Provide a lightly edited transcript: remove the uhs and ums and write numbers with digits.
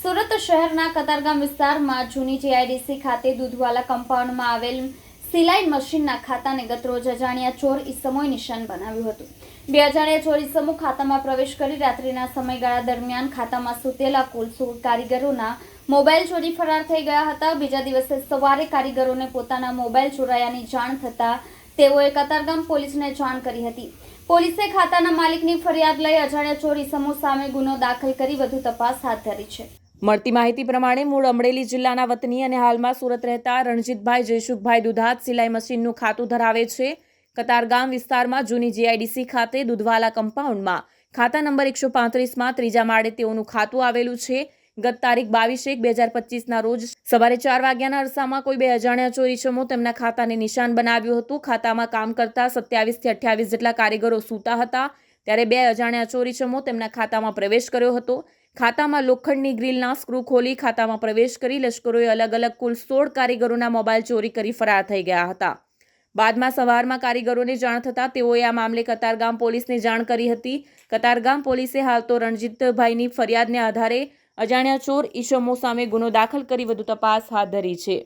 સુરત શહેરના કતારગામ વિસ્તારમાં જૂની જીઆઈડીસી ખાતે દૂધવાલા કમ્પાઉન્ડમાં આવેલ સિલાઈ મશીનના ખાતાને ગતરોજ અજાણ્યા ચોર ઈસમોએ નિશાન બનાવ્યું હતું। બે અજાણ્યા ચોર ઈસમો ખાતામાં પ્રવેશ કરી રાત્રિના સમયગાળા દરમિયાન ખાતામાં સૂતેલા કુલ 16 કારીગરોના મોબાઈલ ચોરી ફરાર થઈ ગયા હતા। બીજા દિવસે સવારે કારીગરોને પોતાના મોબાઈલ ચોરાયાની જાણ થતાં તેઓએ કતારગામ પોલીસને જાણ કરી હતી। પોલીસે ખાતાના માલિકની ફરિયાદ લઈ અજાણ્યા ચોર ઈસમો સામે ગુનો દાખલ કરી વધુ તપાસ હાથ ધરી છે। મળતી માહિતી પ્રમાણે મૂળ અમરેલી જિલ્લાના વતની અને હાલમાં સુરત રહેતા રણજીતભાઈ જયસુખભાઈ દુધાત સિલાઈ મશીનનું ખાતું ધરાવે છે। કતારગામ વિસ્તારમાં જૂની જીઆઈડીસી ખાતે દૂધવાલા કમ્પાઉન્ડમાં ખાતા નંબર 135માં ત્રીજા માળે તેઓનું ખાતું આવેલું છે। ગત તારીખ 22/1/2025ના રોજ સવારે 4 વાગ્યાના અરસામાં કોઈ બે અજાણ્યા ચોર ઈસમો તેમના ખાતાને નિશાન બનાવ્યું હતું। ખાતામાં કામ કરતા 27 થી 28 જેટલા કારીગરો સૂતા હતા ત્યારે બે અજાણ્યા ચોર ઈસમો તેમના ખાતામાં પ્રવેશ કર્યો હતો। ખાતામાં લોખંડની ગ્રીલના સ્ક્રૂ ખોલી ખાતામાં પ્રવેશ કરી લશ્કરોએ અલગ અલગ કુલ 16 કારીગરોના મોબાઈલ ચોરી કરી ફરાર થઈ ગયા હતા। બાદમાં સવારમાં કારીગરોને જાણ થતાં તેઓએ આ મામલે કતારગામ પોલીસને જાણ કરી હતી। કતારગામ પોલીસે હાલ તો રણજીતભાઈની ફરિયાદને આધારે અજાણ્યા ચોર ઈસમો સામે ગુનો દાખલ કરી વધુ તપાસ હાથ ધરી છે।